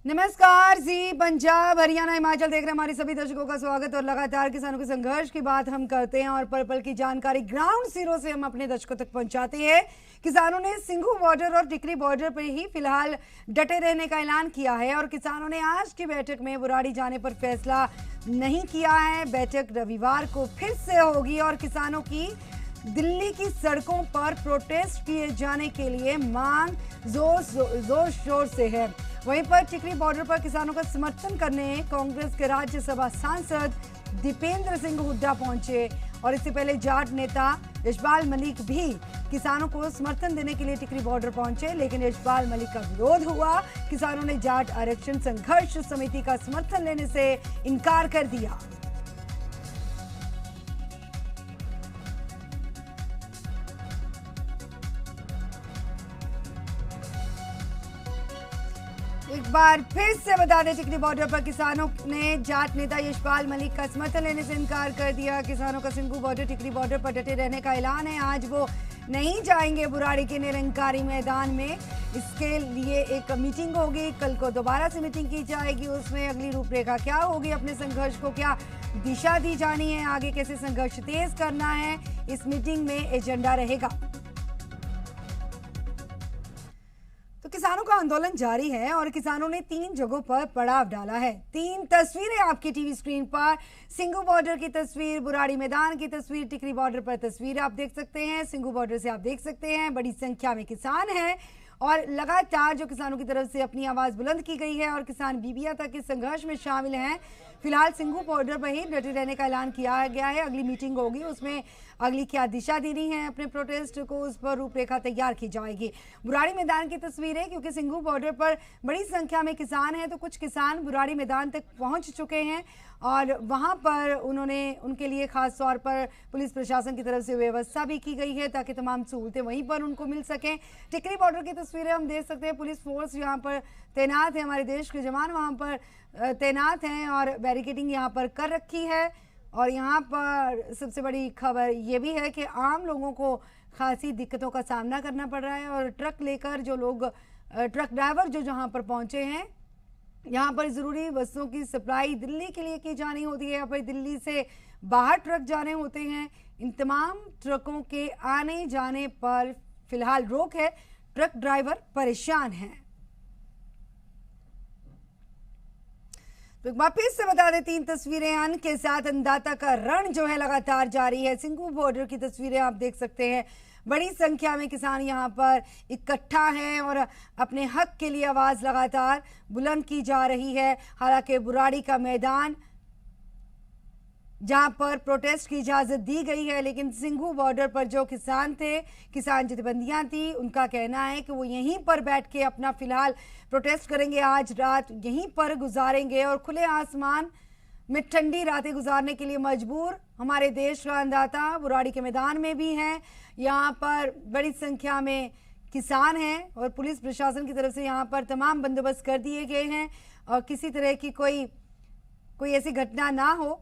नमस्कार जी। पंजाब, हरियाणा, हिमाचल देख रहे हमारे सभी दर्शकों का स्वागत। और लगातार किसानों के संघर्ष की बात हम करते हैं और पल पल की जानकारी ग्राउंड जीरो से हम अपने दर्शकों तक पहुंचाते हैं। किसानों ने सिंघू बॉर्डर और टिकरी बॉर्डर पर ही फिलहाल डटे रहने का ऐलान किया है और किसानों ने आज की बैठक में बुराड़ी जाने पर फैसला नहीं किया है। बैठक रविवार को फिर से होगी और किसानों की दिल्ली की सड़कों पर प्रोटेस्ट किए जाने के लिए मांग जोर शोर से है। वहीं पर टिकरी बॉर्डर पर किसानों का समर्थन करने कांग्रेस के राज्यसभा सांसद दीपेंद्र सिंह हुड्डा पहुंचे और इससे पहले जाट नेता यशपाल मलिक भी किसानों को समर्थन देने के लिए टिकरी बॉर्डर पहुंचे, लेकिन यशपाल मलिक का विरोध हुआ। किसानों ने जाट आरक्षण संघर्ष समिति का समर्थन लेने से इनकार कर दिया। एक बार फिर से बता दें, टिकरी बॉर्डर पर किसानों ने जाट नेता यशपाल मलिक का समर्थन लेने से इनकार कर दिया। किसानों का सिंघू बॉर्डर टिकरी बॉर्डर पर डटे रहने का ऐलान है। आज वो नहीं जाएंगे बुराड़ी के निरंकारी मैदान में। इसके लिए एक मीटिंग होगी, कल को दोबारा से मीटिंग की जाएगी। उसमें अगली रूपरेखा क्या होगी, अपने संघर्ष को क्या दिशा दी जानी है, आगे कैसे संघर्ष तेज करना है, इस मीटिंग में एजेंडा रहेगा। तो किसानों का आंदोलन जारी है और किसानों ने 3 जगहों पर पड़ाव डाला है। 3 तस्वीरें आपके टीवी स्क्रीन पर। सिंघू बॉर्डर की तस्वीर, बुराड़ी मैदान की तस्वीर, टिकरी बॉर्डर पर तस्वीर आप देख सकते हैं। सिंघू बॉर्डर से आप देख सकते हैं बड़ी संख्या में किसान हैं और लगातार जो किसानों की तरफ से अपनी आवाज बुलंद की गई है और किसान बीबिया तक के संघर्ष में शामिल हैं। फिलहाल सिंघू बॉर्डर पर ही डटे रहने का ऐलान किया गया है। अगली मीटिंग होगी, उसमें अगली क्या दिशा देनी है अपने प्रोटेस्ट को, उस पर रूपरेखा तैयार की जाएगी। बुराड़ी मैदान की तस्वीरें, क्योंकि सिंघू बॉर्डर पर बड़ी संख्या में किसान हैं तो कुछ किसान बुराड़ी मैदान तक पहुंच चुके हैं और वहां पर उनके लिए खास तौर पर पुलिस प्रशासन की तरफ से व्यवस्था भी की गई है ताकि तमाम सहूलतें वहीं पर उनको मिल सकें। टिकरी बॉर्डर की तस्वीरें हम देख सकते हैं। पुलिस फोर्स यहाँ पर तैनात है, हमारे देश के जवान वहां पर तैनात हैं और बैरिकेडिंग यहाँ पर कर रखी है। और यहाँ पर सबसे बड़ी खबर ये भी है कि आम लोगों को खासी दिक्कतों का सामना करना पड़ रहा है और ट्रक लेकर जो लोग, ट्रक ड्राइवर जो जहाँ पर पहुँचे हैं, यहाँ पर ज़रूरी वस्तुओं की सप्लाई दिल्ली के लिए की जानी होती है, यहाँ पर दिल्ली से बाहर ट्रक जाने होते हैं। इन तमाम ट्रकों के आने जाने पर फिलहाल रोक है। ट्रक ड्राइवर परेशान हैं। तो एक बार फिर से बता दें, 3 तस्वीरें अन्न के साथ अन्नदाता का रण जो है लगातार जारी है। सिंघू बॉर्डर की तस्वीरें आप देख सकते हैं। बड़ी संख्या में किसान यहाँ पर इकट्ठा हैं और अपने हक के लिए आवाज लगातार बुलंद की जा रही है। हालांकि बुराड़ी का मैदान जहां पर प्रोटेस्ट की इजाजत दी गई है, लेकिन सिंघू बॉर्डर पर जो किसान थे, किसान जथेबंदियां थी, उनका कहना है कि वो यहीं पर बैठ के अपना फिलहाल प्रोटेस्ट करेंगे। आज रात यहीं पर गुजारेंगे और खुले आसमान में ठंडी रातें गुजारने के लिए मजबूर हमारे देश का अन्नदाता बुराड़ी के मैदान में भी हैं। यहाँ पर बड़ी संख्या में किसान हैं और पुलिस प्रशासन की तरफ से यहाँ पर तमाम बंदोबस्त कर दिए गए हैं और किसी तरह की कोई ऐसी घटना ना हो,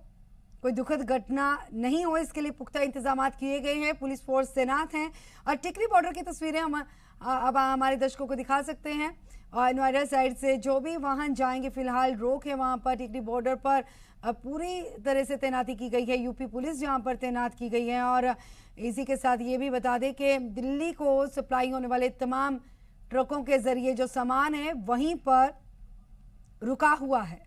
कोई दुखद घटना नहीं हो, इसके लिए पुख्ता इंतजाम किए गए हैं। पुलिस फोर्स तैनात हैं और टिकरी बॉर्डर की तस्वीरें हम अब हमारे दर्शकों को दिखा सकते हैं। और नोएडा साइड से जो भी वाहन जाएंगे फिलहाल रोक है वहां पर। टिकरी बॉर्डर पर पूरी तरह से तैनाती की गई है। यूपी पुलिस जहां पर तैनात की गई है और इसी के साथ ये भी बता दें कि दिल्ली को सप्लाई होने वाले तमाम ट्रकों के जरिए जो सामान है वहीं पर रुका हुआ है।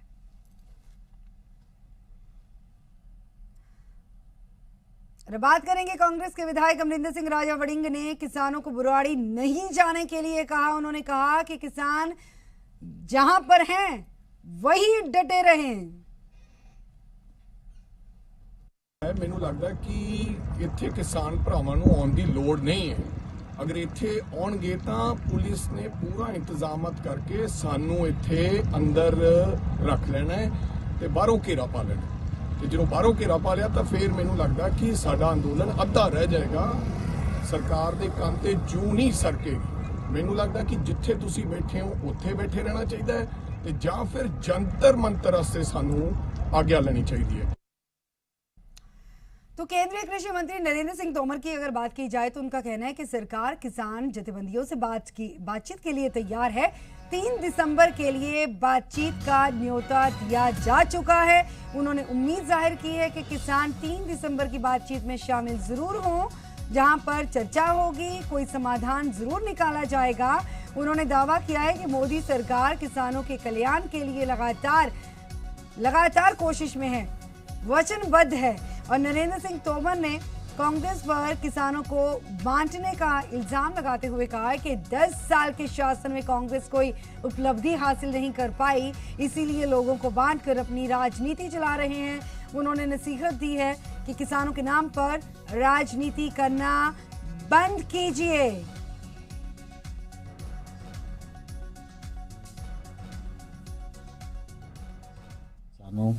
बात करेंगे कांग्रेस के विधायक अमरिंदर सिंह राजा वड़िंग ने किसानों को बुराड़ी नहीं जाने के लिए कहा। उन्होंने कहा कि किसान जहां पर हैं वही डटे रहें। ਮੈਨੂੰ ਲੱਗਦਾ ਕਿ ਇੱਥੇ ਕਿਸਾਨ ਭਰਾਵਾਂ ਨੂੰ ਆਉਣ ਦੀ ਲੋੜ ਨਹੀਂ ਹੈ। ਅਗਰ ਇੱਥੇ ਆਉਣਗੇ ਤਾਂ ਪੁਲਿਸ ਨੇ ਪੂਰਾ ਇੰਤਜ਼ਾਮਤ ਕਰਕੇ ਸਾਨੂੰ ਇੱਥੇ ਅੰਦਰ ਰੱਖ ਲੈਣਾ ਹੈ ਤੇ ਬਾਹਰੋਂ ਘੇਰਾ ਪਾ ਲੈਣਾ। ਤੇ ਜਦੋਂ ਬਾਹਰੋਂ ਘੇਰਾ ਪਾ ਲਿਆ ਤਾਂ ਫਿਰ ਮੈਨੂੰ ਲੱਗਦਾ ਕਿ ਸਾਡਾ ਅੰਦੋਲਨ ਅੱਧਾ ਰਹਿ ਜਾਏਗਾ। ਸਰਕਾਰ ਦੇ ਕੰਨ ਤੇ ਜੂੰ ਨਹੀਂ ਸਰਕੇਗੀ। ਮੈਨੂੰ ਲੱਗਦਾ ਕਿ ਜਿੱਥੇ ਤੁਸੀਂ ਬੈਠੇ ਹੋ ਉੱਥੇ ਬੈਠੇ ਰਹਿਣਾ ਚਾਹੀਦਾ ਹੈ ਤੇ ਜਾਂ ਫਿਰ ਜੰਤਰ ਮੰਤਰ ਵਾਸਤੇ ਸਾਨੂੰ ਆਗਿਆ ਲੈਣੀ ਚਾਹੀਦੀ ਹੈ। तो केंद्रीय कृषि मंत्री नरेंद्र सिंह तोमर की अगर बात की जाए तो उनका कहना है कि सरकार किसान जथेबंदियों से बातचीत के लिए तैयार है। 3 दिसंबर के लिए बातचीत का न्योता दिया जा चुका है। उन्होंने उम्मीद जाहिर की है कि किसान 3 दिसंबर की बातचीत में शामिल जरूर हों, जहां पर चर्चा होगी, कोई समाधान जरूर निकाला जाएगा। उन्होंने दावा किया है कि मोदी सरकार किसानों के कल्याण के लिए लगातार कोशिश में है, वचनबद्ध है। और नरेंद्र सिंह तोमर ने कांग्रेस पर किसानों को बांटने का इल्जाम लगाते हुए कहा है कि 10 साल के शासन में कांग्रेस कोई उपलब्धि हासिल नहीं कर पाई, इसीलिए लोगों को बांटकर अपनी राजनीति चला रहे हैं। उन्होंने नसीहत दी है कि किसानों के नाम पर राजनीति करना बंद कीजिए। किसानों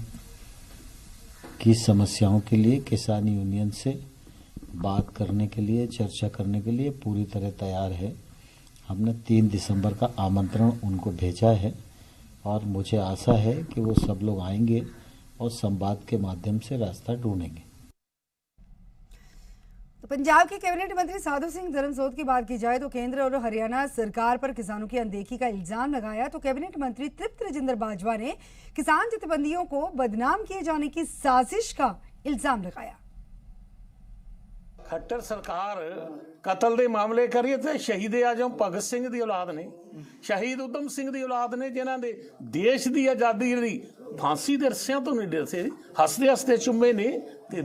की समस्याओं के लिए किसान यूनियन से बात करने के लिए, चर्चा करने के लिए पूरी तरह तैयार है। हमने 3 दिसंबर का आमंत्रण उनको भेजा है और मुझे आशा है कि वो सब लोग आएंगे और संवाद के माध्यम से रास्ता ढूंढेंगे। तो पंजाब के कैबिनेट मंत्री साधु सिंह धर्मसोत की बात की जाए तो केंद्र और हरियाणा सरकार पर किसानों की अनदेखी का इल्जाम लगाया। तो कैबिनेट मंत्री तृप्त राजेंद्र बाजवा ने किसान जथेबंदियों को बदनाम किए जाने की साजिश का इल्जाम लगाया। खट्टर सरकार कतल के मामले करिए तो शहीद आजम भगत सिंह की औलाद ने, शहीद उधम सिंह की औलाद ने, जिन्हों ने देश की आज़ादी की फांसी के रस्सियां तो नहीं डरते, हसते हसते चुम्मे ने ते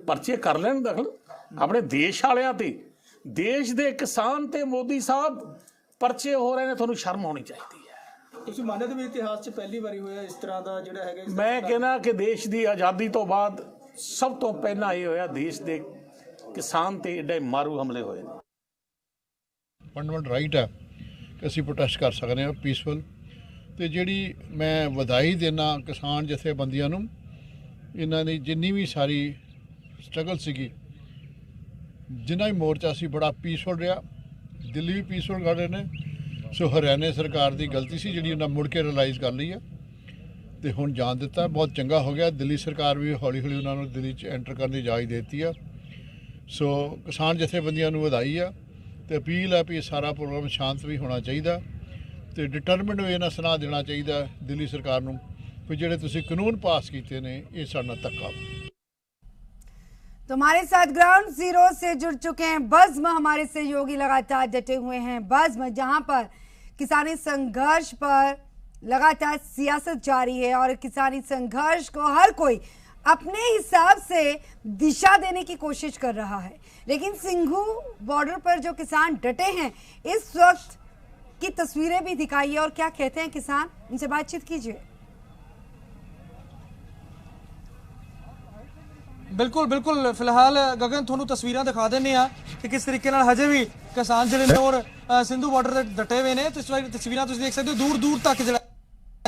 परचे कर लेन दखल अपने देश वालियां ते। देश के किसान ते मोदी साहब परचे हो रहे हैं, थोड़ा शर्म होनी चाहिए है। ਤੁਸੀਂ ਮੰਨਦੇ ਵੀ ਇਤਿਹਾਸ 'ਚ ਪਹਿਲੀ ਵਾਰੀ ਹੋਇਆ ਇਸ ਤਰ੍ਹਾਂ ਦਾ ਜਿਹੜਾ ਹੈਗਾ मैं कहना कि देश की आज़ादी तो बाद सब तो पहला ये होया देश के किसान ते एडे मारू हमले होए ने। फंडामेंटल राइट है कि ਅਸੀਂ ਪ੍ਰੋਟੈਸਟ ਕਰ ਸਕਦੇ ਹਾਂ ਪੀਸਫੁਲ। ਤੇ ਜਿਹੜੀ ਮੈਂ ਵਧਾਈ ਦੇਣਾ ਕਿਸਾਨ ਜਥੇਬੰਦੀਆਂ ਨੂੰ, ਇਹਨਾਂ ਦੀ ਜਿੰਨੀ ਵੀ ਸਾਰੀ ਸਟਰਗਲ ਸੀਗੀ, ਜਿੰਨਾ ਵੀ ਮੋਰਚਾ ਸੀ ਬੜਾ ਪੀਸਫੁਲ ਰਿਹਾ। ਦਿੱਲੀ ਵੀ ਪੀਸਫੁਲ ਕਰ ਰਹੇ ਨੇ। ਸੋ ਹਰਿਆਣਾ ਸਰਕਾਰ ਦੀ ਗਲਤੀ ਸੀ ਜਿਹੜੀ ਉਹਨਾਂ ਮੁੜ ਕੇ ਰਿਅਲਾਈਜ਼ ਕਰ ਲਈ ਹੈ ਤੇ ਹੁਣ ਜਾਣ ਦਿੱਤਾ, ਬਹੁਤ ਚੰਗਾ ਹੋ ਗਿਆ। ਦਿੱਲੀ ਸਰਕਾਰ ਵੀ ਹੌਲੀ ਹੌਲੀ ਉਹਨਾਂ ਨੂੰ ਦਿੱਲੀ 'ਚ ਐਂਟਰ ਕਰਨ ਦੀ ਇਜਾਜ਼ਤ ਦੇ ਦਿੱਤੀ ਆ। ਸੋ ਕਿਸਾਨ ਜਥੇਬੰਦੀਆਂ ਨੂੰ ਵਧਾਈ ਆ ਤੇ ਅਪੀਲ ਹੈ ਵੀ ਇਹ ਸਾਰਾ ਪ੍ਰੋਗਰਾਮ ਸ਼ਾਂਤ ਵੀ ਹੋਣਾ ਚਾਹੀਦਾ ਤੇ ਡਿਟਰਮਿਨਡ ਵੇ ਨਾਲ ਸੁਣਾ ਦੇਣਾ ਚਾਹੀਦਾ ਦਿੱਲੀ ਸਰਕਾਰ ਨੂੰ ਵੀ ਜਿਹੜੇ ਤੁਸੀਂ ਕਾਨੂੰਨ ਪਾਸ ਕੀਤੇ ਨੇ ਇਹ ਸਾਡੇ ਨਾਲ ਧੱਕਾ। तो हमारे साथ ग्राउंड जीरो से जुड़ चुके हैं बज़्म, हमारे सहयोगी लगातार डटे हुए हैं बज़्म, जहां पर किसानी संघर्ष पर लगातार सियासत जारी है और किसानी संघर्ष को हर कोई अपने हिसाब से दिशा देने की कोशिश कर रहा है। लेकिन सिंघू बॉर्डर पर जो किसान डटे हैं, इस वक्त की तस्वीरें भी दिखाइए और क्या कहते हैं किसान, उनसे बातचीत कीजिए। ਬਿਲਕੁਲ ਬਿਲकुल ਫਿਲਹਾਲ ਗਗਨ ਤੁਹਾਨੂੰ ਤਸਵੀਰਾਂ ਦਿਖਾ ਦਿੰਨੇ ਆ ਕਿ ਕਿਸ ਤਰੀਕੇ ਨਾਲ ਹਜੇ ਵੀ ਕਿਸਾਨ ਜਿਹੜੇ ਨੇ ਔਰ ਸਿੰਧੂ ਬਾਰਡਰ ਤੇ ਡਟੇ ਹੋਏ ਨੇ। ਤਸਵੀਰਾਂ ਤੁਸੀਂ ਦੇਖ ਸਕਦੇ ਹੋ, ਦੂਰ ਦੂਰ ਤੱਕ ਜਿਹੜਾ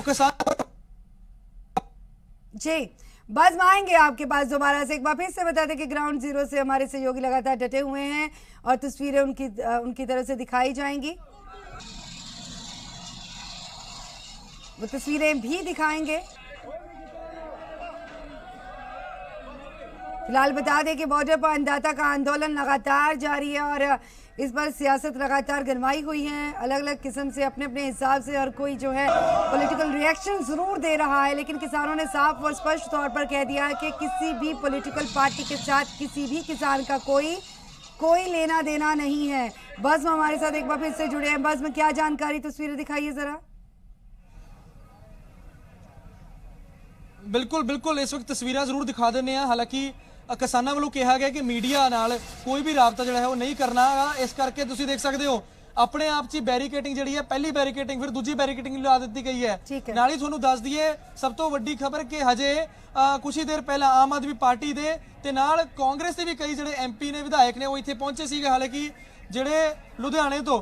किसान। जी बज़्म आएंगे आपके पास दोबारा से। एक बार फिर से बता दें कि ग्राउंड जीरो से हमारे सहयोगी लगातार डटे हुए हैं और तस्वीरें उनकी तरफ से दिखाई जाएंगी, वो तस्वीरें भी दिखाएंगे। फिलहाल बता दें कि बॉर्डर पर अन्नदाता का आंदोलन लगातार जारी है और इस पर सियासत लगातार गरमाई हुई है। अलग अलग किस्म से अपने अपने हिसाब से हर कोई जो है पॉलिटिकल रिएक्शन जरूर दे रहा है, लेकिन किसानों ने साफ और स्पष्ट तौर पर कह दिया है कि किसी भी पॉलिटिकल पार्टी के साथ किसी भी किसान का कोई लेना देना नहीं है। बज़्म हमारे साथ एक बार फिर से जुड़े हैं। बज़्म, क्या जानकारी, तस्वीरें दिखाइए जरा। बिल्कुल बिल्कुल इस वक्त तस्वीरें जरूर दिखा देने हैं। हालांकि किसानों वालों कहा गया कि मीडिया नाल कोई भी राबता जो है वो नहीं करना, इस करके तुसीं देख सकते हो अपने आप च बैरीकेटिंग जी है, पहली बैरीकेटिंग फिर दूजी बैरीकेटिंग ला दी गई है। नाल ही तुहानूं दस दईए सब तो वड्डी खबर कि हजे कुछ ही देर पहला आम आदमी पार्टी दे ते नाल कांग्रेस के भी कई जिहड़े MP ने विधायक ने वो इत्थे पहुंचे सीगे। हालांकि जिहड़े ਲੁਧਿਆਣੇ ਤੋਂ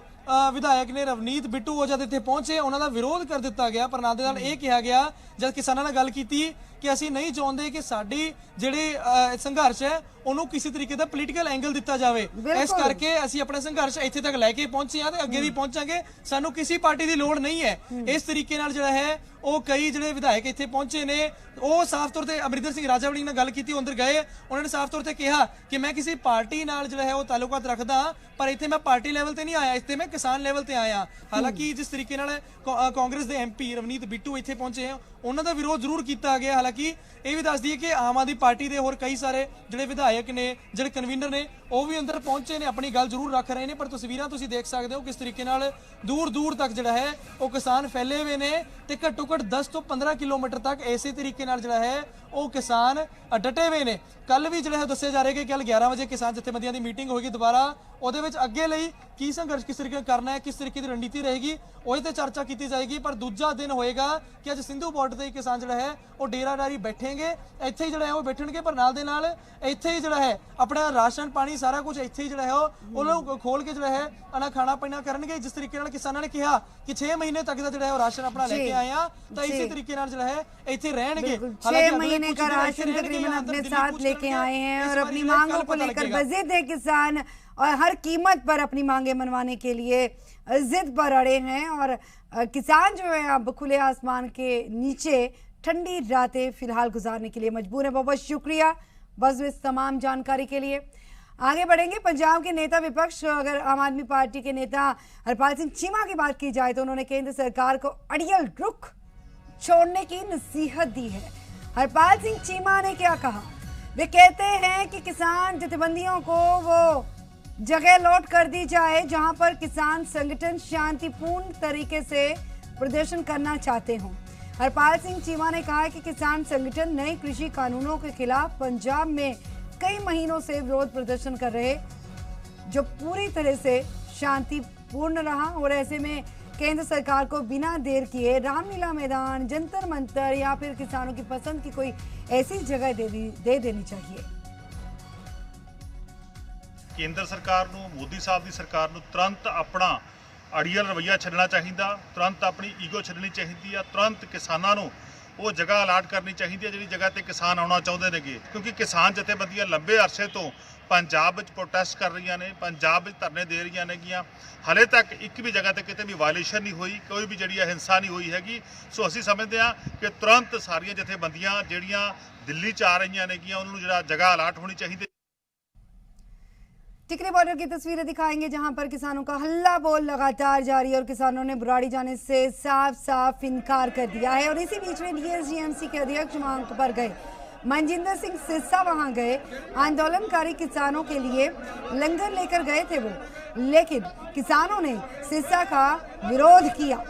ਵਿਧਾਇਕ ਨੇ ਰਵਨੀਤ ਬਿੱਟੂ ਉਹ ਜਦ ਇੱਥੇ ਪਹੁੰਚੇ ਉਹਨਾਂ ਦਾ ਵਿਰੋਧ ਕਰ ਦਿੱਤਾ ਗਿਆ, ਪਰ ਨਾਲ ਦੇ ਨਾਲ ਇਹ ਕਿਹਾ ਗਿਆ ਜਦ ਕਿਸਾਨਾਂ ਨਾਲ ਗੱਲ ਕੀਤੀ ਕਿ ਅਸੀਂ ਨਹੀਂ ਚਾਹੁੰਦੇ ਕਿ ਸਾਡੀ ਜਿਹੜੀ ਸੰਘਰਸ਼ ਹੈ ਉਹਨੂੰ ਕਿਸੇ ਤਰੀਕੇ ਦਾ ਪੋਲੀਟੀਕਲ ਐਂਗਲ ਦਿੱਤਾ ਜਾਵੇ, ਇਸ ਕਰਕੇ ਅਸੀਂ ਆਪਣਾ ਸੰਘਰਸ਼ ਇੱਥੇ ਤੱਕ ਲੈ ਕੇ ਪਹੁੰਚੇ ਹਾਂ ਤੇ ਅੱਗੇ ਵੀ ਪਹੁੰਚਾਂਗੇ, ਸਾਨੂੰ ਕਿਸੇ ਪਾਰਟੀ ਦੀ ਲੋੜ ਨਹੀਂ ਹੈ। ਇਸ ਤਰੀਕੇ ਨਾਲ ਜਿਹੜਾ ਹੈ ਉਹ ਕਈ ਜਿਹੜੇ ਵਿਧਾਇਕ ਇੱਥੇ ਪਹੁੰਚੇ ਨੇ ਉਹ ਸਾਫ਼ ਤੌਰ ਤੇ ਅਮਰਿੰਦਰ ਸਿੰਘ ਰਾਜਾ ਵੜਿੰਗ ਨਾਲ ਗੱਲ ਕੀਤੀ, ਅੰਦਰ ਗਏ, ਉਹਨਾਂ ਨੇ ਸਾਫ਼ ਤੌਰ ਤੇ ਕਿਹਾ ਕਿ ਮੈਂ ਕਿਸੇ ਪਾਰਟੀ ਨਾਲ ਜਿਹੜਾ ਹੈ ਉਹ ਤਾਲੁਕਾਤ ਰੱਖਦਾ, ਪਰ ਇੱਥੇ ਮੈਂ ਪਾਰਟੀ ਲੈਵਲ ਤੇ ਨਹੀਂ ਆਇਆ, ਇੱਥੇ ਮੈਂ ਕਿਸਾਨ ਲੈਵਲ ਤੇ ਆਇਆ। ਹਾਲਾਂਕਿ ਜਿਸ ਤਰੀਕੇ ਨਾਲ ਕਾਂਗਰਸ ਦੇ ਐਮਪੀ ਰਵਨੀਤ ਬਿੱਟੂ ਇੱਥੇ ਪਹੁੰਚੇ ਆ ਉਹਨਾਂ ਦਾ ਵਿਰੋਧ ਜ਼ਰੂਰ ਕੀਤਾ ਗਿਆ। ਹਾਲਾਂਕਿ ਇਹ ਵੀ ਦੱਸ ਦਈਏ ਕਿ ਆਮ ਆਦਮੀ ਪਾਰਟੀ ਦੇ ਹੋਰ ਕਈ ਸਾਰੇ ਜਿਹੜੇ ਵਿਧਾਇਕ ਨੇ ਜਿਹੜੇ ਕਨਵੀਨਰ ਨੇ ਉਹ ਵੀ ਅੰਦਰ ਪਹੁੰਚੇ ਨੇ, ਆਪਣੀ ਗੱਲ ਜ਼ਰੂਰ ਰੱਖ ਰਹੇ ਨੇ, ਪਰ ਤਸਵੀਰਾਂ ਤੁਸੀਂ ਦੇਖ ਸਕਦੇ ਹੋ ਕਿਸ ਤਰੀਕੇ ਨਾਲ ਦੂਰ ਦੂਰ ਤੱਕ ਜਿਹੜਾ ਹੈ ਉਹ ਕਿਸਾਨ ਫੈਲੇ ਹੋਏ ਨੇ ਤੇ ਘੱਟੋ ਘੱਟ 10 ਤੋਂ 15 ਕਿਲੋਮੀਟਰ ਤੱਕ ਇਸੇ ਤਰੀਕੇ ਨਾਲ ਜਿਹੜਾ ਹੈ ਉਹ ਕਿਸਾਨ ਡਟੇ ਹੋਏ ਨੇ। ਕੱਲ ਵੀ ਜਿਹੜਾ ਹੈ ਦੱਸਿਆ ਜਾ ਰਿਹਾ ਕਿ ਕੱਲ 11 ਵਜੇ ਕਿਸਾਨ ਜਥੇਬੰਦੀਆਂ ਦੀ ਮੀਟਿੰਗ ਹੋਏਗੀ ਦੁਬਾਰਾ, ਉਹਦੇ ਵਿੱਚ ਅੱਗੇ ਲਈ ਕੀ ਸੰਘਰਸ਼ ਕਿਸ ਤਰੀਕੇ ਕਰਨਾ ਹੈ, ਕਿਸ ਤਰੀਕੇ ਦੀ ਰਣਨੀਤੀ ਰਹੇਗੀ ਉਹਦੇ ਤੇ ਚਰਚਾ ਕੀਤੀ ਜਾਏਗੀ। ਪਰ ਦੂਜਾ ਦਿਨ ਹੋਏਗਾ ਕਿ ਅੱਜ ਸਿੰਧੂ ਬਾਰਡਰ ਤੇ ਕਿਸਾਨ ਜਿਹੜਾ ਹੈ ਉਹ ਡੇਰਾਡਾਰੀ ਬੈਠेंगे, ਇੱਥੇ ਹੀ ਜਿਹੜਾ ਹੈ ਉਹ ਬੈਠਣਗੇ, ਪਰ ਨਾਲ ਦੇ ਨਾਲ ਇੱਥੇ ਹੀ ਜਿਹੜਾ ਹੈ ਆਪਣਾ ਰਾਸ਼ਨ ਪਾਣੀ ਸਾਰਾ ਕੁਝ ਇੱਥੇ ਹੀ ਜਿਹੜਾ ਹੈ ਉਹ ਲੋਕ ਖੋਲ ਕੇ ਜਿਹੜਾ ਹੈ ਆਪਣਾ ਖਾਣਾ ਪੀਣਾ ਕਰਨਗੇ। ਜਿਸ ਤਰੀਕੇ ਨਾਲ ਕਿਸਾਨਾਂ ਨੇ ਕਿਹਾ ਕਿ 6 ਮਹੀਨੇ ਤੱਕ ਦਾ ਜਿਹੜਾ ਹੈ ਉਹ ਰਾਸ਼ਨ ਆਪਣਾ ਲੈ ਕੇ ਆਏ ਆ, ਤਾਂ ਇਸੇ ਤਰੀਕੇ ਨਾਲ ਜਿਹੜਾ है ਇੱਥੇ ਰਹਿਣਗੇ। 6 महीने का राशन तकरीबन अपने साथ लेके आए हैं और अपनी मांगों को लेकर बजिद है किसान और हर कीमत पर अपनी मांगे मनवाने के लिए जिद पर अड़े हैं। और किसान जो है अब खुले आसमान के नीचे ठंडी रातें फिलहाल गुजारने के लिए मजबूर है। बहुत बहुत शुक्रिया बस इस तमाम जानकारी के लिए। आगे बढ़ेंगे। पंजाब के नेता विपक्ष, अगर आम आदमी पार्टी के नेता हरपाल सिंह चीमा की बात की जाए तो उन्होंने केंद्र सरकार को अड़ियल रुख छोड़ने की नसीहत दी है। हरपाल सिंह चीमा ने क्या कहा? वे कहते हैं कि किसान जथेबंदियों को वो जगह लौट कर दी जाए जहां पर किसान संगठन शांतिपूर्ण तरीके से प्रदर्शन करना चाहते हों। हरपाल सिंह चीमा ने कहा कि किसान संगठन नए कृषि कानूनों के खिलाफ पंजाब में कई महीनों से विरोध प्रदर्शन कर रहे, जो पूरी तरह से शांतिपूर्ण रहा और ऐसे में केंद्र सरकार को बिना देर किए रामलीला मैदान, जंतर मंतर या फिर किसानों की पसंद की कोई ऐसी जगह दे देनी चाहिए। केंद्र सरकार ਨੂੰ ਮੋਦੀ ਸਾਹਿਬ ਦੀ ਸਰਕਾਰ ਨੂੰ ਤੁਰੰਤ ਆਪਣਾ ਅੜੀਅਲ ਰਵੱਈਆ ਛੱਡਣਾ ਚਾਹੀਦਾ, ਤੁਰੰਤ ਆਪਣੀ ਈਗੋ ਛੱਡਣੀ ਚਾਹੀਦੀ ਆ, ਤੁਰੰਤ ਕਿਸਾਨਾਂ ਨੂੰ ਉਹ ਜਗ੍ਹਾ ਅਲਾਟ ਕਰਨੀ ਚਾਹੀਦੀ ਹੈ ਜਿਹੜੀ ਜਗ੍ਹਾ ਤੇ ਕਿਸਾਨ ਆਉਣਾ ਚਾਹੁੰਦੇ ਨੇਗੇ। ਕਿਉਂਕਿ ਕਿਸਾਨ ਜਥੇਬੰਦੀਆਂ ਲੰਬੇ ਅਰਸੇ ਤੋਂ ਪੰਜਾਬ ਵਿੱਚ ਪ੍ਰੋਟੈਸਟ ਕਰ ਰਹੀਆਂ ਨੇ, ਪੰਜਾਬ ਵਿੱਚ ਧਰਨੇ ਦੇ ਰਹੀਆਂ ਨੇਗੀਆਂ। ਹਲੇ ਤੱਕ ਇੱਕ ਵੀ ਜਗ੍ਹਾ ਤੇ ਕਿਤੇ ਵੀ ਵਾਇਲੇਸ਼ਨ ਨਹੀਂ ਹੋਈ, ਕੋਈ ਵੀ ਜਿਹੜੀ ਹਿੰਸਾ ਨਹੀਂ ਹੋਈ ਹੈਗੀ। ਸੋ ਅਸੀਂ ਸਮਝਦੇ ਹਾਂ ਕਿ ਤੁਰੰਤ ਸਾਰੀਆਂ ਜਥੇਬੰਦੀਆਂ ਜਿਹੜੀਆਂ ਦਿੱਲੀ 'ਚ ਆ ਰਹੀਆਂ ਨੇਗੀਆਂ ਉਹਨਾਂ ਨੂੰ ਜਿਹੜਾ ਜਗ੍ਹਾ ਅਲਾਟ ਹੋਣੀ ਚਾਹੀਦੀ। टिकरी बॉर्डर की तस्वीरें दिखाएंगे जहां पर किसानों का हल्ला बोल लगातार जारी है और किसानों ने बुराड़ी जाने से साफ इनकार कर दिया है। और इसी बीच में डीएसजीएमसी के अध्यक्ष वहां पर गए, मनजिंदर सिंह सिरसा वहां गए, आंदोलनकारी किसानों के लिए लंगर लेकर गए थे वो, लेकिन किसानों ने सिरसा का विरोध किया।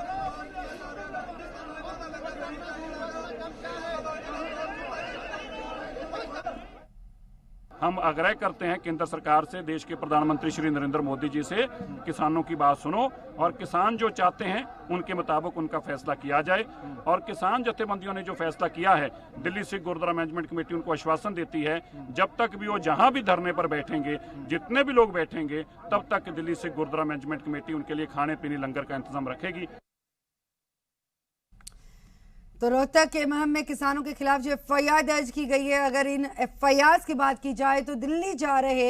हम आग्रह करते हैं केंद्र सरकार से, देश के प्रधानमंत्री श्री नरेंद्र मोदी जी से, किसानों की बात सुनो और किसान जो चाहते हैं उनके मुताबिक उनका फैसला किया जाए। और किसान जथेबंदियों ने जो फैसला किया है, दिल्ली सिख गुरुद्वारा मैनेजमेंट कमेटी उनको आश्वासन देती है जब तक भी वो जहां भी धरने पर बैठेंगे, जितने भी लोग बैठेंगे, तब तक दिल्ली सिख गुरुद्वारा मैनेजमेंट कमेटी उनके लिए खाने पीने लंगर का इंतजाम रखेगी। तो रोहतक के महम में किसानों के खिलाफ जो एफआईआर दर्ज की गई है, अगर इन एफआईआर की बात की जाए तो दिल्ली जा रहे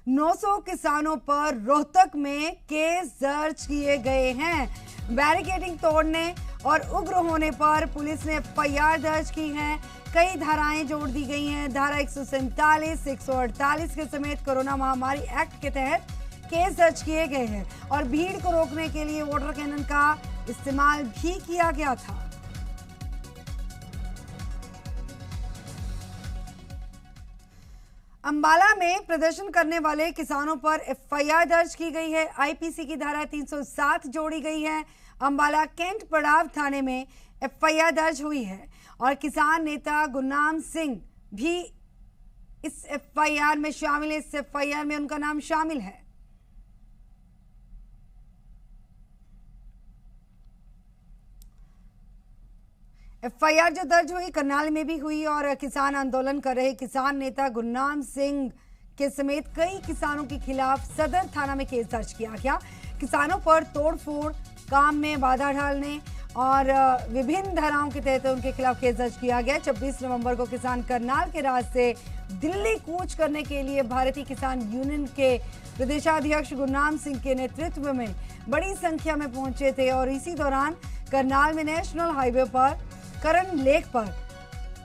900 किसानों पर रोहतक में केस दर्ज किए गए हैं। बैरिकेडिंग तोड़ने और उग्र होने पर पुलिस ने एफआईआर दर्ज की है। कई धाराएं जोड़ दी गई हैं। धारा 147, 148 के समेत कोरोना महामारी एक्ट के तहत केस दर्ज किए गए हैं और भीड़ को रोकने के लिए वाटर कैनन का इस्तेमाल भी किया गया था। अंबाला में प्रदर्शन करने वाले किसानों पर एफआईआर दर्ज की गई है। आईपीसी की धारा 307 जोड़ी गई है। अंबाला कैंट पड़ाव थाने में एफआईआर दर्ज हुई है और किसान नेता गुरनाम सिंह भी इस एफआईआर में शामिल है। इस एफआईआर में उनका नाम शामिल है। एफआईआर जो दर्ज हुई करनाल में भी हुई और किसान आंदोलन कर रहे किसान नेता गुरनाम सिंह के समेत कई किसानों के खिलाफ सदर थाना में केस दर्ज किया गया। किसानों पर तोड़फोड़, काम में बाधा डालने और विभिन्न धाराओं के तहत उनके खिलाफ केस दर्ज किया गया। 26 नवंबर को किसान करनाल के रास्ते दिल्ली कूच करने के लिए भारतीय किसान यूनियन के प्रदेशाध्यक्ष गुरनाम सिंह के नेतृत्व में बड़ी संख्या में पहुंचे थे और इसी दौरान करनाल में नेशनल हाईवे पर करण लेक पर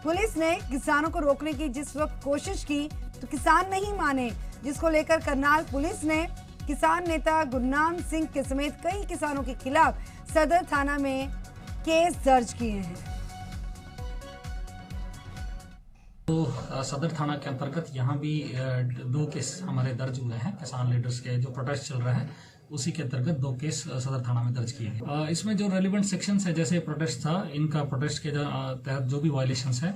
पुलिस ने किसानों को रोकने की जिस वक्त कोशिश की तो किसान नहीं माने, जिसको लेकर करनाल पुलिस ने किसान नेता गुरनाम सिंह के समेत कई किसानों के खिलाफ सदर थाना में केस दर्ज किए हैं। तो सदर थाना के अंतर्गत यहाँ भी 2 केस हमारे दर्ज हुए हैं। किसान लीडर्स के जो प्रोटेस्ट चल रहा है उसी के अंतर्गत 2 केस सदर थाना में दर्ज किए गए। इसमें जो रेलिवेंट सेक्शंस है, जैसे प्रोटेस्ट था, इनका प्रोटेस्ट के तहत जो भी वायलेशंस है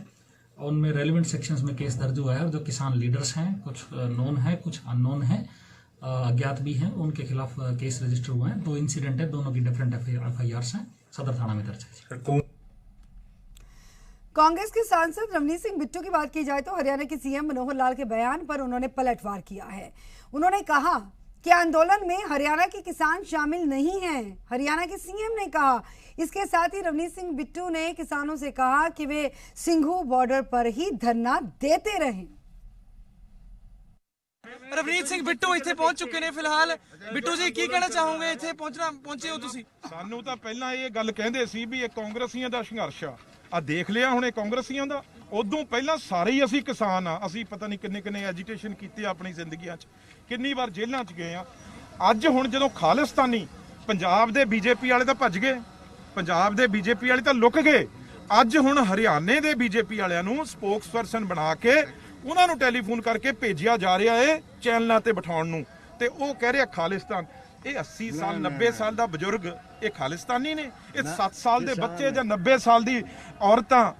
उनमें रेलिवेंट सेक्शंस में केस दर्ज हुआ है और जो किसान लीडर्स हैं, कुछ नोन है कुछ अननोन है, अज्ञात भी हैं, उनके खिलाफ केस रजिस्टर हुए हैं। 2 इंसिडेंट है, दोनों की डिफरेंट FIRs हैं, सदर थाना में दर्ज है। कांग्रेस के सांसद रवनीत सिंह बिट्टू की बात की जाए तो हरियाणा के सीएम मनोहर लाल के बयान पर उन्होंने पलटवार किया है। उन्होंने कहा कि आंदोलन में हरियाणा के किसान शामिल नहीं हैं, हरियाणा के सीएम ने कहा। इसके साथ ही रवनीत सिंह बिट्टू ने किसानों से कहा कि वे सिंघू बॉर्डर पर ही धरना देते रहें। ਰਵਨੀਤ ਸਿੰਘ ਬਿੱਟੂ ਇੱਥੇ ਪਹੁੰਚ ਚੁੱਕੇ ਨੇ। ਫਿਲਹਾਲ ਬਿੱਟੂ ਜੀ ਕੀ ਕਹਿਣਾ ਚਾਹੋਗੇ, ਇੱਥੇ ਪਹੁੰਚੇ ਹੋ ਤੁਸੀਂ? ਸਾਨੂੰ ਤਾਂ ਪਹਿਲਾਂ ਇਹ ਗੱਲ ਕਹਿੰਦੇ ਸੀ ਵੀ ਇਹ ਕਾਂਗਰਸੀਆਂ ਦਾ ਸੰਘਰਸ਼ ਆ ਦੇਖ ਲਿਆ ਹੁਣ ਇਹ ਕਾਂਗਰਸੀਆਂ ਦਾ। ਉਦੋਂ ਪਹਿਲਾਂ ਸਾਰੇ ਹੀ ਅਸੀਂ ਕਿਸਾਨ ਆ, ਅਸੀਂ ਪਤਾ ਨਹੀਂ ਕਿੰਨੇ ਐਜੀਟੇਸ਼ਨ ਕੀਤੇ ਆਪਣੀ ਜ਼ਿੰਦਗੀਆਂ 'ਚ, ਕਿੰਨੀ ਵਾਰ ਜੇਲ੍ਹਾਂ 'ਚ ਗਏ ਆ। ਅੱਜ ਹੁਣ ਜਦੋਂ ਖਾਲਿਸਤਾਨੀ ਪੰਜਾਬ ਦੇ ਬੀਜੇਪੀ ਵਾਲੇ ਤਾਂ ਭੱਜ ਗਏ, ਪੰਜਾਬ ਦੇ ਬੀਜੇਪੀ ਵਾਲੇ ਤਾਂ ਲੁਕ ਗਏ, ਅੱਜ ਹੁਣ ਹਰਿਆਣੇ ਦੇ ਬੀਜੇਪੀ ਵਾਲਿਆਂ ਨੂੰ ਸਪੋਕਸਪਰਸਨ ਬਣਾ ਕੇ ਉਹਨਾਂ ਨੂੰ ਟੈਲੀਫੋਨ ਕਰਕੇ ਭੇਜਿਆ ਜਾ ਰਿਹਾ ਏ ਚੈਨਲਾਂ ਤੇ ਬਿਠਾਉਣ ਨੂੰ, ਤੇ ਉਹ ਕਹਿ ਰਿਹਾ ਖਾਲਿਸਤਾਨ। ਇਹ 80 ਸਾਲ 90 ਸਾਲ ਦਾ ਬਜ਼ੁਰਗ ਇਹ ਖਾਲਿਸਤਾਨੀ ਨੇ? ਇਹ 7 ਸਾਲ ਦੇ ਬੱਚੇ ਜਾਂ 90 ਸਾਲ ਦੀ ਔਰਤਾਂ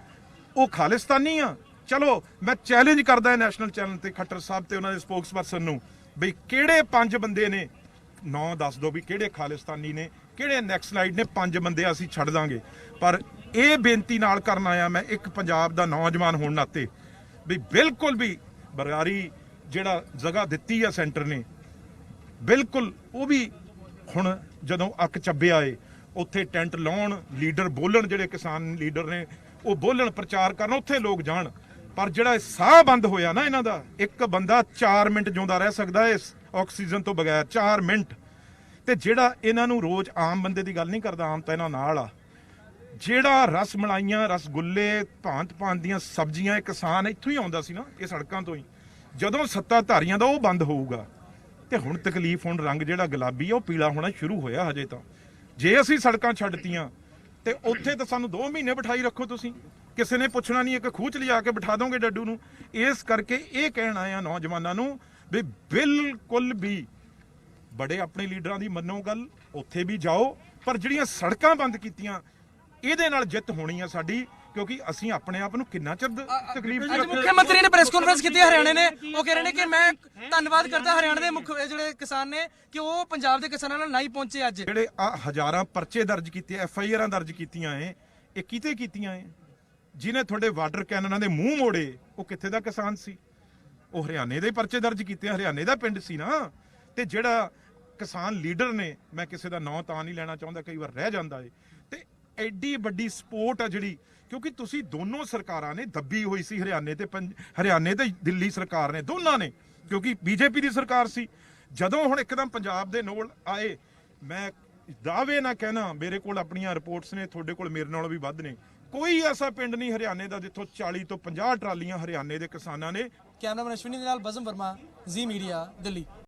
ਉਹ ਖਾਲਿਸਤਾਨੀ ਆ? ਚਲੋ ਮੈਂ ਚੈਲੰਜ ਕਰਦਾ ਨੈਸ਼ਨਲ ਚੈਨਲ ਤੇ ਖੱਟਰ ਸਾਹਿਬ ਤੇ ਉਹਨਾਂ ਦੇ ਸਪੋਕਸਪਰਸਨ ਨੂੰ, ਬਈ ਕਿਹੜੇ 5 ਬੰਦੇ ਨੇ, ਨਾਂ ਦੱਸ ਦਿਓ ਵੀ ਕਿਹੜੇ ਖਾਲਿਸਤਾਨੀ ਨੇ, ਕਿਹੜੇ ਨੈਕਸਲਾਈਡ ਨੇ। 5 ਬੰਦੇ ਅਸੀਂ ਛੱਡ ਦਾਂਗੇ, ਪਰ ਇਹ ਬੇਨਤੀ ਨਾਲ ਕਰਨ ਆਇਆ ਮੈਂ ਇੱਕ ਪੰਜਾਬ ਦਾ ਨੌਜਵਾਨ ਹੋਣ ਨਾਤੇ ਵੀ ਬਿਲਕੁਲ ਵੀ ਬਰਾਰੀ ਜਿਹੜਾ ਜਗ੍ਹਾ ਦਿੱਤੀ ਆ ਸੈਂਟਰ ਨੇ, ਬਿਲਕੁਲ ਉਹ ਵੀ ਹੁਣ ਜਦੋਂ ਅੱਕ ਚੱਬਿਆ ਏ ਉੱਥੇ ਟੈਂਟ ਲਾਉਣ, ਲੀਡਰ ਬੋਲਣ, ਜਿਹੜੇ ਕਿਸਾਨ ਲੀਡਰ ਨੇ ਉਹ ਬੋਲਣ, ਪ੍ਰਚਾਰ ਕਰਨ, ਉੱਥੇ ਲੋਕ ਜਾਣ। ਪਰ ਜਿਹੜਾ ਸਾਹ ਬੰਦ ਹੋਇਆ ਨਾ ਇਹਨਾਂ ਦਾ, ਇੱਕ ਬੰਦਾ 4 ਮਿੰਟ ਜਿਉਂਦਾ ਰਹਿ ਸਕਦਾ ਇਸ ਆਕਸੀਜਨ ਤੋਂ ਬਗੈਰ, 4 ਮਿੰਟ। ਤੇ ਜਿਹੜਾ ਇਹਨਾਂ ਨੂੰ ਰੋਜ਼ ਆਮ ਬੰਦੇ ਦੀ ਗੱਲ ਨਹੀਂ ਕਰਦਾ, ਆਮ ਤਾਂ ਇਹਨਾਂ ਨਾਲ ਆ, ਜਿਹੜਾ ਰਸ ਮਲਾਈਆਂ, ਰਸਗੁੱਲੇ, ਭਾਂਤ ਦੀਆਂ ਸਬਜ਼ੀਆਂ, ਇਹ ਕਿਸਾਨ ਇੱਥੋਂ ਹੀ ਆਉਂਦਾ ਸੀ ਨਾ, ਇਹ ਸੜਕਾਂ ਤੋਂ ਹੀ। ਜਦੋਂ ਸੱਤਾਧਾਰੀਆਂ ਦਾ ਉਹ ਬੰਦ ਹੋਊਗਾ ਤੇ ਹੁਣ ਤਕਲੀਫ, ਹੁਣ ਰੰਗ ਜਿਹੜਾ ਗੁਲਾਬੀ ਆ ਉਹ ਪੀਲਾ ਹੋਣਾ ਸ਼ੁਰੂ ਹੋਇਆ ਹਜੇ ਤਾਂ। ਜੇ ਅਸੀਂ ਸੜਕਾਂ ਛੱਡਤੀਆਂ ਤੇ ਉੱਥੇ ਤਾਂ ਸਾਨੂੰ 2 ਮਹੀਨੇ ਬਿਠਾਈ ਰੱਖੋ ਤੁਸੀਂ, ਕਿਸੇ ਨੇ ਪੁੱਛਣਾ ਨਹੀਂ, ਇੱਕ ਖੂਹ 'ਚ ਲਿਜਾ ਕੇ ਬਿਠਾ ਦੋਗੇ ਡੱਡੂ ਨੂੰ। ਇਸ ਕਰਕੇ ਇਹ ਕਹਿਣ ਆਇਆ ਨੌਜਵਾਨਾਂ ਨੂੰ ਵੀ ਬਿਲਕੁਲ ਵੀ ਬੜੇ ਆਪਣੇ ਲੀਡਰਾਂ ਦੀ ਮੰਨੋ ਗੱਲ, ਉੱਥੇ ਵੀ ਜਾਓ, ਪਰ ਜਿਹੜੀਆਂ ਸੜਕਾਂ ਬੰਦ ਕੀਤੀਆਂ ਇਹਦੇ ਨਾਲ ਜਿੱਤ ਹੋਣੀ ਆ ਸਾਡੀ, ਕਿਉਂਕਿ ਅਸੀਂ ਆਪਣੇ ਆਪ ਨੂੰ ਕਿੰਨਾ ਚਿਰ ਤਕਲੀਫ ਅੱਜ ਮੁੱਖ ਮੰਤਰੀ ਨੇ ਪ੍ਰੈਸ ਕਾਨਫਰੰਸ ਕੀਤੀ ਹਰਿਆਣੇ ਨੇ, ਉਹ ਕਹਿ ਰਹੇ ਨੇ ਕਿ ਮੈਂ ਧੰਨਵਾਦ ਕਰਦਾ ਹਰਿਆਣਾ ਦੇ ਮੁੱਖ ਜਿਹੜੇ ਕਿਸਾਨ ਨੇ ਕਿ ਉਹ ਪੰਜਾਬ ਦੇ ਕਿਸਾਨਾਂ ਨਾਲ ਨਹੀਂ ਪਹੁੰਚੇ। ਅੱਜ ਜਿਹੜੇ ਆ ਹਜ਼ਾਰਾਂ ਪਰਚੇ ਦਰਜ ਕੀਤੇ, FIRਾਂ ਦਰਜ ਕੀਤੀਆਂ ਇਹ ਕਿਤੇ ਕੀਤੀਆਂ ਜਿਹਨੇ ਤੁਹਾਡੇ ਵਾਟਰ ਕੈਨਨਾਂ ਦੇ ਮੂੰਹ ਮੋੜੇ, ਉਹ ਕਿੱਥੇ ਦਾ ਕਿਸਾਨ ਸੀ? ਉਹ ਹਰਿਆਣੇ ਦੇ ਪਰਚੇ ਦਰਜ ਕੀਤੇ, ਹਰਿਆਣੇ ਦਾ ਪਿੰਡ ਸੀ ਨਾ। ਤੇ ਜਿਹੜਾ ਕਿਸਾਨ ਲੀਡਰ ਨੇ, ਮੈਂ ਕਿਸੇ ਦਾ ਨਾਂ ਤਾਂ ਨਹੀਂ ਲੈਣਾ ਚਾਹੁੰਦਾ, ਕਈ ਵਾਰ ਰਹਿ ਜਾਂਦਾ ਏ, ਤੇ ਐਡੀ ਵੱਡੀ ਸਪੋਰਟ ਆ ਜਿਹੜੀ, ਕਿਉਂਕਿ ਤੁਸੀਂ ਦੋਨੋਂ ਸਰਕਾਰਾਂ ਨੇ ਦੱਬੀ ਹੋਈ ਸੀ, ਹਰਿਆਣੇ ਤੇ ਦਿੱਲੀ ਸਰਕਾਰ ਨੇ, ਦੋਨਾਂ ਨੇ, ਕਿਉਂਕਿ ਬੀਜੇਪੀ ਦੀ ਸਰਕਾਰ ਸੀ। ਜਦੋਂ ਹੁਣ ਇੱਕਦਮ ਪੰਜਾਬ ਦੇ ਨੋਲ ਆਏ, ਮੈਂ ਦਾਅਵੇ ਨਾ ਕਹਿਣਾ, ਮੇਰੇ ਕੋਲ ਆਪਣੀਆਂ ਰਿਪੋਰਟਸ ਨੇ, ਤੁਹਾਡੇ ਕੋਲ ਮੇਰੇ ਨਾਲੋਂ ਵੀ ਵੱਧ ਨੇ, ਕੋਈ ਐਸਾ ਪਿੰਡ ਨਹੀਂ ਹਰਿਆਣੇ ਦਾ ਜਿੱਥੋਂ 40 ਤੋਂ 50 ਟਰਾਲੀਆਂ ਹਰਿਆਣੇ ਦੇ ਕਿਸਾਨਾਂ ਨੇ। ਕੈਮਰਾਮੈਨ ਅਸ਼ਵਨੀ ਦੇ ਨਾਲ ਬਜ਼ਮ ਵਰਮਾ, ਜ਼ੀ ਮੀਡੀਆ, ਦਿੱਲੀ।